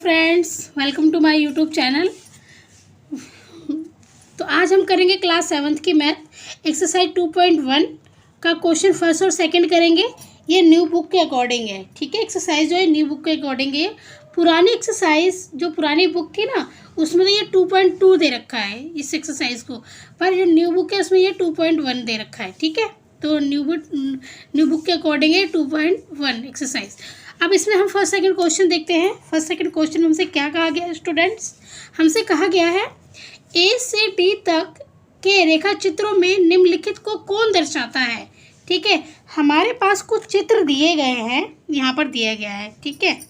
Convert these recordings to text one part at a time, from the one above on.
Friends, welcome to my YouTube channel. तो आज हम करेंगे क्लास 7th की मैथ एक्सरसाइज 2.1 का क्वेश्चन फर्स्ट और सेकंड करेंगे। ये न्यू बुक के अकॉर्डिंग है, ठीक है। एक्सरसाइज जो है न्यू बुक के अकॉर्डिंग है। पुरानी एक्सरसाइज जो पुरानी बुक थी ना, उसमें तो ये 2.2 दे रखा है इस एक्सरसाइज को, पर जो न्यू बुक है उसमें ये 2.1 दे रखा है, ठीक है। तो न्यू बुक के अकॉर्डिंग है 2.1 एक्सरसाइज। अब इसमें हम फर्स्ट सेकंड क्वेश्चन देखते हैं। फर्स्ट सेकंड क्वेश्चन हमसे क्या कहा गया है स्टूडेंट्स? हमसे कहा गया है ए से डी तक के रेखा चित्रों में निम्नलिखित को कौन दर्शाता है, ठीक है। हमारे पास कुछ चित्र दिए गए हैं, यहाँ पर दिया गया है, ठीक है।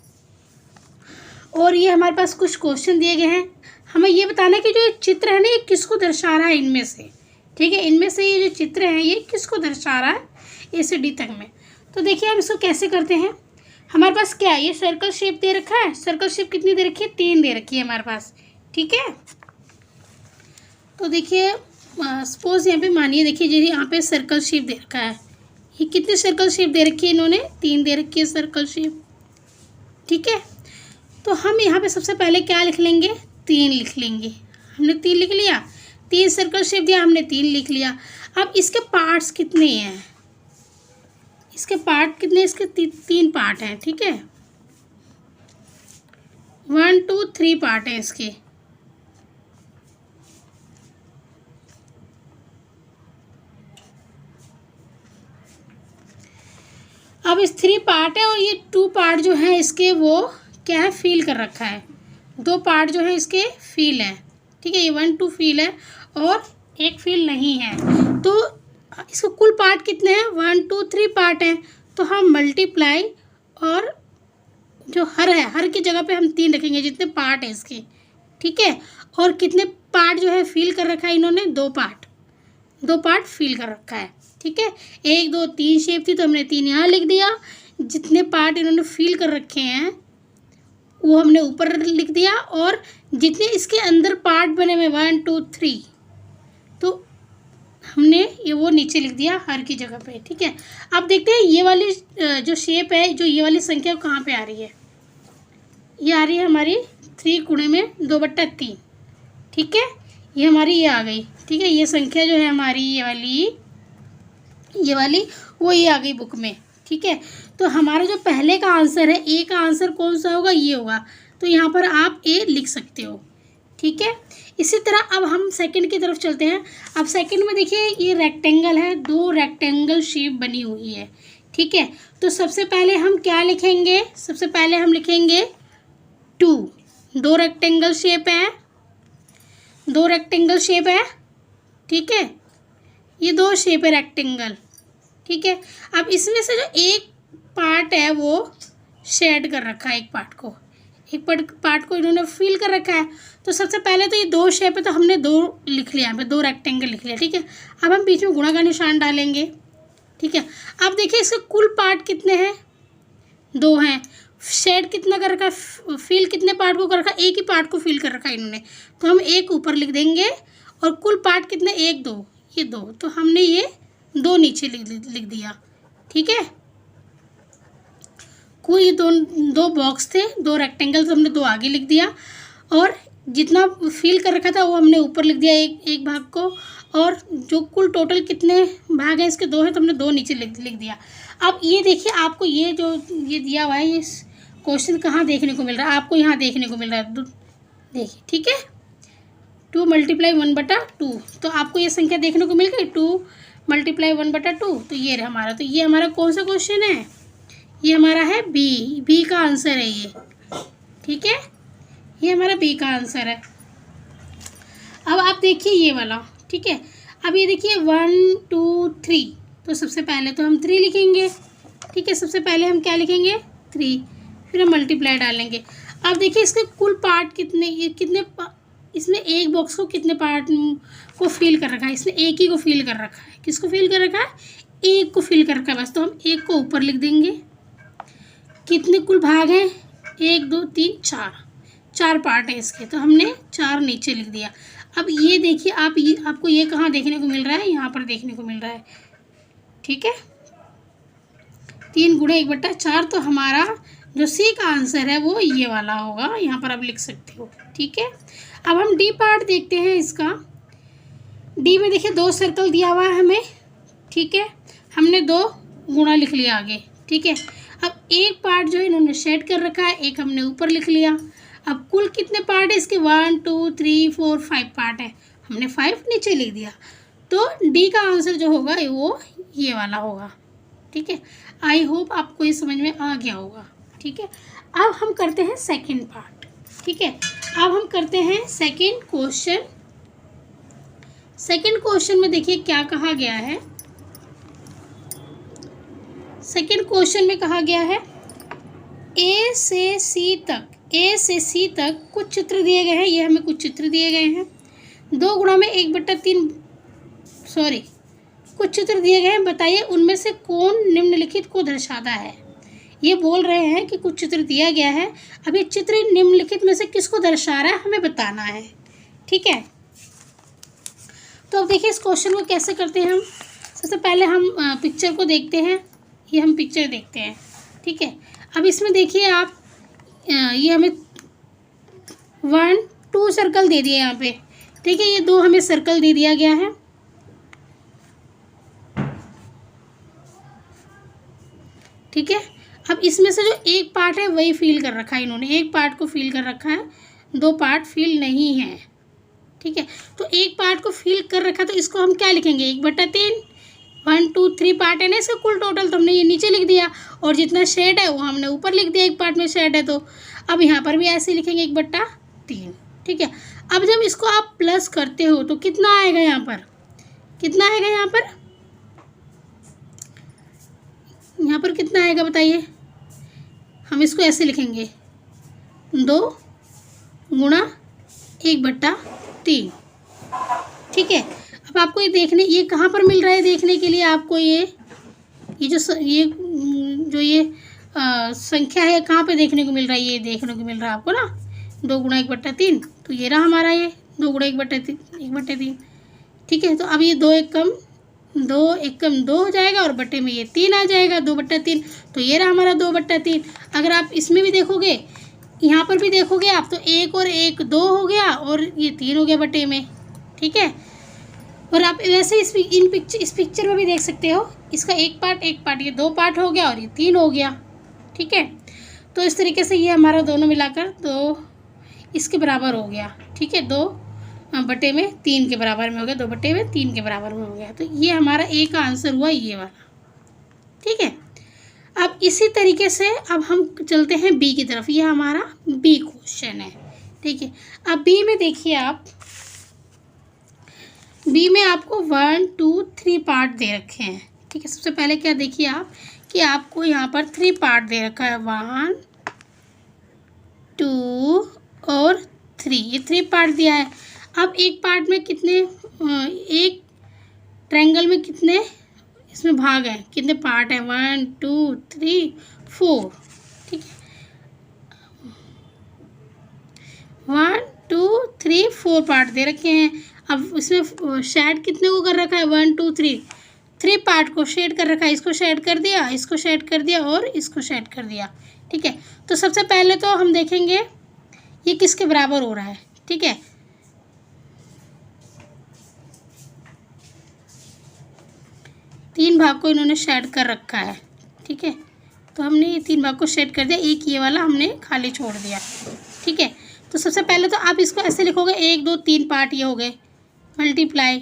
और ये हमारे पास कुछ क्वेश्चन दिए गए हैं। हमें ये बताना है कि जो चित्र है ना, ये किसको दर्शा रहा है इनमें से, ठीक है। इनमें से ये जो चित्र है ये किसको दर्शा रहा है ए से डी तक में। तो देखिए हम इसको कैसे करते हैं। हमारे पास क्या है, ये सर्कल शेप दे रखा है। सर्कल शेप कितनी दे रखी है? 3 दे रखी है हमारे पास, ठीक है। तो देखिए सपोज यहाँ पे मानिए, देखिए जी यहाँ पे सर्कल शेप दे रखा है। ये कितनी सर्कल शेप दे रखी है इन्होंने? 3 दे रखी है सर्कल शेप, ठीक है। तो हम यहाँ पे सबसे पहले क्या लिख लेंगे? 3 लिख लेंगे। हमने 3 लिख लिया, 3 सर्कल शेप दिया, हमने 3 लिख लिया। अब इसके पार्ट्स कितने हैं? इसके पार्ट कितने? इसके 3 पार्ट हैं, ठीक है। 1 2 3 पार्ट हैं इसके। अब इस 3 पार्ट है और ये 2 पार्ट जो है इसके वो क्या है? फील कर रखा है। 2 पार्ट जो है इसके फील है, ठीक है। ये 1 2 फील है और एक फील नहीं है। तो इसको कुल पार्ट कितने हैं? 1 2 3 पार्ट हैं। तो हम मल्टीप्लाई और जो हर है, हर की जगह पे हम 3 रखेंगे जितने पार्ट है इसके, ठीक है। और कितने पार्ट जो है फील कर रखा है इन्होंने? 2 पार्ट फील कर रखा है, ठीक है। 1 2 3 शेप थी तो हमने 3 यहाँ लिख दिया। जितने पार्ट इन्होंने फील कर रखे हैं वो हमने ऊपर लिख दिया, और जितने इसके अंदर पार्ट बने हुए 1 2 3 तो हमने ये वो नीचे लिख दिया हर की जगह पे, ठीक है। अब देखते हैं ये वाली जो शेप है, जो ये वाली संख्या कहाँ पे आ रही है। ये आ रही है हमारी 3 गुणे में 2/3, ठीक है। ये हमारी ये आ गई, ठीक है। ये संख्या जो है हमारी ये वाली वो ये आ गई बुक में, ठीक है। तो हमारा जो पहले का आंसर है, ए का आंसर कौन सा होगा? ये होगा। तो यहाँ पर आप ए लिख सकते हो, ठीक है। इसी तरह अब हम सेकंड की तरफ चलते हैं। अब सेकंड में देखिए ये रेक्टेंगल है, 2 रेक्टेंगल शेप बनी हुई है, ठीक है। तो सबसे पहले हम क्या लिखेंगे? सबसे पहले हम लिखेंगे 2। 2 रेक्टेंगल शेप है, 2 रेक्टेंगल शेप है, ठीक है। ये 2 शेप है रेक्टेंगल, ठीक है। अब इसमें से जो एक पार्ट है वो शेड कर रखा है, एक पार्ट को इन्होंने फील कर रखा है। तो सबसे पहले तो ये 2 शेप है तो हमने 2 लिख लिया, यहाँ पे 2 रेक्टेंगल लिख लिया, ठीक है। अब हम बीच में गुणा का निशान डालेंगे, ठीक है। अब देखिए इसके कुल पार्ट कितने हैं? 2 हैं। शेड कितना कर रखा है? फील कितने पार्ट को कर रखा है? एक ही पार्ट को फील कर रखा है इन्होंने, तो हम एक ऊपर लिख देंगे। और कुल पार्ट कितने? 1 2, ये 2, तो हमने ये 2 नीचे लिख दिया, ठीक है। कोई 2 बॉक्स थे, 2 रेक्टेंगल, तो हमने 2 आगे लिख दिया। और जितना फील कर रखा था वो हमने ऊपर लिख दिया एक भाग को। और जो कुल टोटल कितने भाग हैं इसके? 2 हैं, तो हमने 2 नीचे लिख दिया। अब ये देखिए आपको ये जो ये दिया हुआ है, ये क्वेश्चन कहाँ देखने को मिल रहा है? आपको यहाँ देखने को मिल रहा है, देखिए, ठीक है। 2 × 1/2, तो आपको ये संख्या देखने को मिल गई। 2 × 1/2, तो ये हमारा, तो ये हमारा कौन सा क्वेश्चन है? ये हमारा है बी का आंसर है ये, ठीक है। ये हमारा बी का आंसर है। अब आप देखिए ये वाला, ठीक है। अब ये देखिए 1 2 3, तो सबसे पहले तो हम 3 लिखेंगे, ठीक है। सबसे पहले हम क्या लिखेंगे? 3, फिर हम मल्टीप्लाई डालेंगे। अब देखिए इसके कुल पार्ट कितने, ये कितने इसमें एक बॉक्स को कितने पार्ट को फील कर रखा है? इसने एक ही को फील कर रखा है। किसको फील कर रखा है? एक को फील कर रखा है बस, तो हम एक को ऊपर लिख देंगे। कितने कुल भाग हैं? 1 2 3 4 पार्ट है इसके, तो हमने 4 नीचे लिख दिया। अब ये देखिए आपको ये कहाँ देखने को मिल रहा है? यहाँ पर देखने को मिल रहा है, ठीक है। 3 × 1/4, तो हमारा जो सी का आंसर है वो ये वाला होगा, यहाँ पर आप लिख सकते हो। ठीक है, अब हम डी पार्ट देखते हैं इसका। डी में देखिए 2 सर्कल दिया हुआ है हमें। ठीक है, हमने 2 गुणा लिख लिया आगे। ठीक है, अब एक पार्ट जो है इन्होंने शेड कर रखा है, एक हमने ऊपर लिख लिया। अब कुल कितने पार्ट है इसके? 1 2 3 4 5 पार्ट है, हमने 5 नीचे लिख दिया। तो डी का आंसर जो होगा वो ये वाला होगा। ठीक है, आई होप आपको ये समझ में आ गया होगा। ठीक है, अब हम करते हैं सेकंड पार्ट। ठीक है, अब हम करते हैं सेकंड क्वेश्चन। सेकंड क्वेश्चन में देखिए क्या कहा गया है। सेकंड क्वेश्चन में कहा गया है ए से सी तक कुछ चित्र दिए गए हैं। ये हमें कुछ चित्र दिए गए हैं। 2 गुणा में 1/3 कुछ चित्र दिए गए हैं, बताइए उनमें से कौन निम्नलिखित को दर्शाता है। ये बोल रहे हैं कि कुछ चित्र दिया गया है, अब ये चित्र निम्नलिखित में से किसको दर्शा रहा है हमें बताना है। ठीक है, तो अब देखिए इस क्वेश्चन को कैसे करते हैं हम। सबसे पहले हम पिक्चर को देखते हैं। ये हम पिक्चर देखते हैं। ठीक है, अब इसमें देखिए आप ये हमें 1 2 सर्कल दे दिए यहाँ पे। ठीक है, ये 2 हमें सर्कल दे दिया गया है। ठीक है, अब इसमें से जो एक पार्ट है वही फिल कर रखा है इन्होंने, एक पार्ट को फिल कर रखा है, 2 पार्ट फिल नहीं है। ठीक है, तो एक पार्ट को फिल कर रखा तो इसको हम क्या लिखेंगे? 1/3। 1 2 3 पार्ट है ना इसका कुल टोटल, तो हमने ये नीचे लिख दिया, और जितना शेड है वो हमने ऊपर लिख दिया। एक पार्ट में शेड है तो अब यहाँ पर भी ऐसे लिखेंगे 1/3। ठीक है, अब जब इसको आप प्लस करते हो तो कितना आएगा यहाँ पर? कितना आएगा यहाँ पर? यहाँ पर कितना आएगा बताइए? हम इसको ऐसे लिखेंगे 2 गुणा 1/3। ठीक है, अब आपको ये देखने, ये कहाँ पर मिल रहा है देखने के लिए आपको? ये संख्या है कहाँ पे देखने को मिल रहा है? ये देखने को मिल रहा है आपको ना, 2 गुणा 1/3। तो ये रहा हमारा, ये 2 गुणा 1/3। ठीक है, तो अब ये 2 एकम 2 हो जाएगा और बट्टे में ये 3 आ जाएगा, 2/3। तो ये रहा हमारा 2/3। अगर आप इसमें भी देखोगे, यहाँ पर भी देखोगे आप, तो 1 और 1 2 हो गया और ये 3 हो गया बट्टे में। ठीक है, और आप वैसे इस पिक्चर में भी देख सकते हो, इसका एक पार्ट ये 2 पार्ट हो गया और ये 3 हो गया। ठीक है, तो इस तरीके से ये हमारा दोनों मिलाकर 2 इसके बराबर हो गया। ठीक है, 2/3 के बराबर में हो गया, 2/3 के बराबर में हो गया। तो ये हमारा ए का आंसर हुआ ये वाला। ठीक है, अब इसी तरीके से अब हम चलते हैं बी की तरफ। ये हमारा बी क्वेश्चन है। ठीक है, अब बी में देखिए आप, बी में आपको 1 2 3 पार्ट दे रखे हैं। ठीक है, सबसे पहले क्या देखिए आप कि आपको यहाँ पर 3 पार्ट दे रखा है, 1 2 और 3, ये 3 पार्ट दिया है। अब एक पार्ट में कितने, एक ट्रायंगल में कितने इसमें भाग हैं, कितने पार्ट हैं? 1 2 3 4। ठीक है, 1 2 3 4 पार्ट दे रखे हैं। अब इसमें शेड कितने को कर रखा है? 1 2 3 पार्ट को शेड कर रखा है। इसको शेड कर दिया, इसको शेड कर दिया और इसको शेड कर दिया। ठीक है, तो सबसे पहले तो हम देखेंगे ये किसके बराबर हो रहा है। ठीक है, तीन भाग को इन्होंने शेड कर रखा है। ठीक है, तो हमने ये 3 भाग को शेड कर दिया, एक ये वाला हमने खाली छोड़ दिया। ठीक है, तो सबसे पहले तो आप इसको ऐसे लिखोगे 1 2 3 पार्ट ये हो गए, मल्टीप्लाई।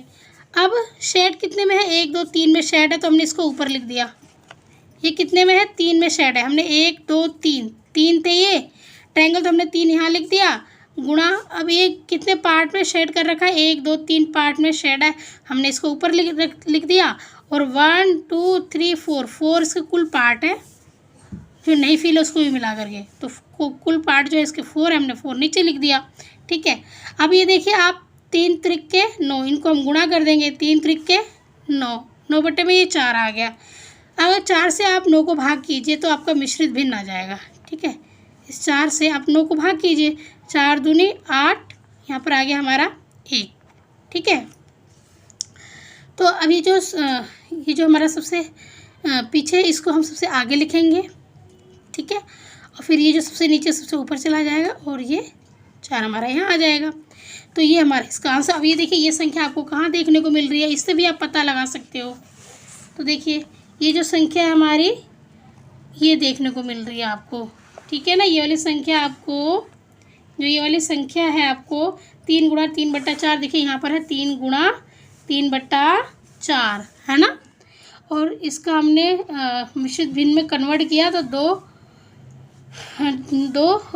अब शेड कितने में है? 1 2 3 में शेड है तो हमने इसको ऊपर लिख दिया। ये कितने में है? 3 में शेड है, हमने 1 2 3 थे ये ट्रायंगल, तो हमने 3 यहाँ लिख दिया, गुणा। अब ये कितने पार्ट में शेड कर रखा है? 1 2 3 पार्ट में शेड है, हमने इसको ऊपर लिख दिया। और 1 2 3 4 इसके कुल पार्ट है, जो नहीं फिल है उसको भी मिला करके, तो कुल पार्ट जो है इसके 4 है, हमने 4 नीचे लिख दिया। ठीक है, अब ये देखिए आप 3 त्रिक के 9, इनको हम गुणा कर देंगे, 3 त्रिक के 9, 9 बटे में ये 4 आ गया। अगर 4 से आप 9 को भाग कीजिए तो आपका मिश्रित भिन्न आ जाएगा। ठीक है, इस 4 से आप 9 को भाग कीजिए, 4 दूनी 8, यहाँ पर आ गया हमारा 1। ठीक है, तो अब ये जो हमारा सबसे पीछे, इसको हम सबसे आगे लिखेंगे। ठीक है, और फिर ये जो सबसे नीचे सबसे ऊपर चला जाएगा और ये 4 हमारा यहाँ आ जाएगा। तो ये हमारा इसका आंसर। अब ये देखिए ये संख्या आपको कहाँ देखने को मिल रही है, इससे भी आप पता लगा सकते हो। तो देखिए ये जो संख्या है हमारी ये देखने को मिल रही है आपको, ठीक है ना। ये वाली संख्या आपको, जो ये वाली संख्या है आपको 3 गुणा 3/4, देखिए यहाँ पर है 3 गुणा 3/4 है ना। और इसका हमने मिश्रित भिन्न में कन्वर्ट किया तो 2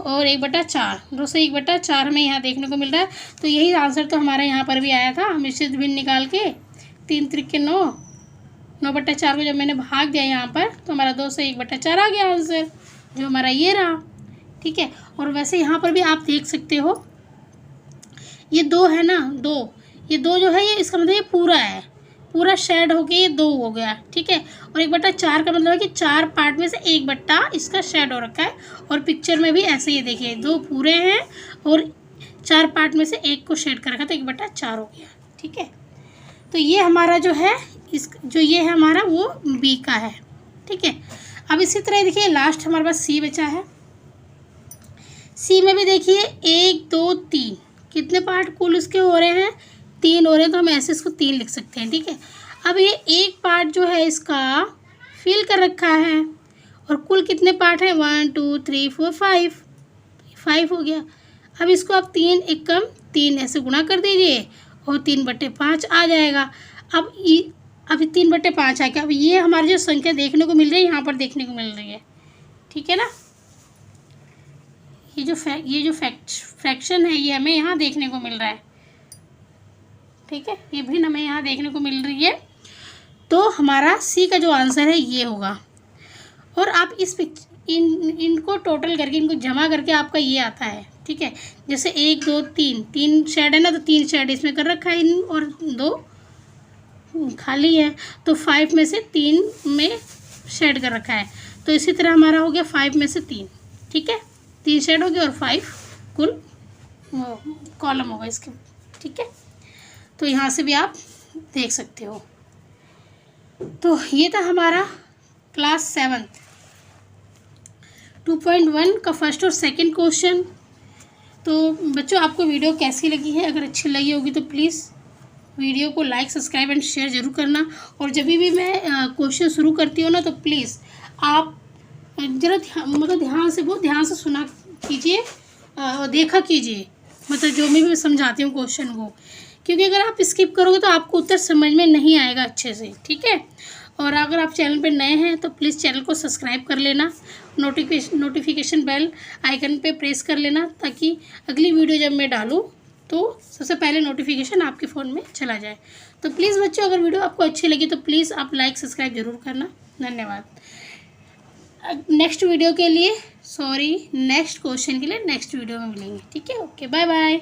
और 1/4, 2 से 1/4 हमें यहाँ देखने को मिल रहा है। तो यही आंसर तो हमारा यहाँ पर भी आया था। मिश्रित भिन्न निकाल के 3 त्रिक 9, 9/4 को जब मैंने भाग दिया यहाँ पर तो हमारा 2 से 1/4 आ गया आंसर, जो हमारा ये रहा, ठीक है। और वैसे यहाँ पर भी आप देख सकते हो ये 2 है ना, 2, ये 2 जो है ये इसका मतलब ये पूरा है, पूरा शेड होके ये 2 हो गया, ठीक है। और 1/4 का मतलब है कि 4 पार्ट में से 1 बट्टा इसका शेड हो रखा है। और पिक्चर में भी ऐसे ही देखिए 2 पूरे हैं और 4 पार्ट में से 1 को शेड कर रखा तो 1/4 हो गया, ठीक है। तो ये हमारा जो है जो ये है हमारा वो बी का है, ठीक है। अब इसी तरह देखिए लास्ट हमारे पास सी बचा है। सी में भी देखिए 1 2 3 कितने पार्ट कुल इसके हो रहे हैं, 3 हो रहे हैं, तो हम ऐसे इसको 3 लिख सकते हैं, ठीक है। अब ये एक पार्ट जो है इसका फिल कर रखा है और कुल कितने पार्ट हैं 1 2 3 4 5 हो गया। अब इसको आप 3 एकम 3 ऐसे गुणा कर दीजिए और 3/5 आ जाएगा। अब 3/5 आ गया। अब ये हमारी जो संख्या देखने को मिल रही है यहाँ पर देखने को मिल रही है, ठीक है ना। ये जो फ्रैक्शन है ये हमें यहाँ देखने को मिल रहा है, ठीक है। ये भी हमें यहाँ देखने को मिल रही है। तो हमारा सी का जो आंसर है ये होगा। और आप इनको टोटल करके इनको जमा करके आपका ये आता है, ठीक है। जैसे 1 2 3 शेड है ना, तो 3 शेड इसमें कर रखा है और 2 खाली है, तो 5 में से 3 में शेड कर रखा है। तो इसी तरह हमारा हो गया 5 में से 3, ठीक है। 3 शेड हो गया और 5 कुल कॉलम होगा इसके, ठीक है। तो यहाँ से भी आप देख सकते हो। तो ये था हमारा क्लास 7 2.1 का फर्स्ट और सेकंड क्वेश्चन। तो बच्चों आपको वीडियो कैसी लगी है, अगर अच्छी लगी होगी तो प्लीज़ वीडियो को लाइक सब्सक्राइब एंड शेयर ज़रूर करना। और जब भी मैं क्वेश्चन शुरू करती हूँ ना तो प्लीज़ आप ज़रा ध्यान से सुना कीजिए और देखा कीजिए, मतलब जो मैं भी समझाती हूँ क्वेश्चन को, क्योंकि अगर आप स्किप करोगे तो आपको उत्तर समझ में नहीं आएगा अच्छे से, ठीक है। और अगर आप चैनल पर नए हैं तो प्लीज़ चैनल को सब्सक्राइब कर लेना, नोटिफिकेशन बेल आइकन पे प्रेस कर लेना, ताकि अगली वीडियो जब मैं डालूँ तो सबसे पहले नोटिफिकेशन आपके फ़ोन में चला जाए। तो प्लीज़ बच्चों अगर वीडियो आपको अच्छी लगी तो प्लीज़ आप लाइक सब्सक्राइब ज़रूर करना। धन्यवाद। नेक्स्ट वीडियो के लिए नेक्स्ट क्वेश्चन के लिए नेक्स्ट वीडियो में मिलेंगे, ठीक है। Okay, bye bye.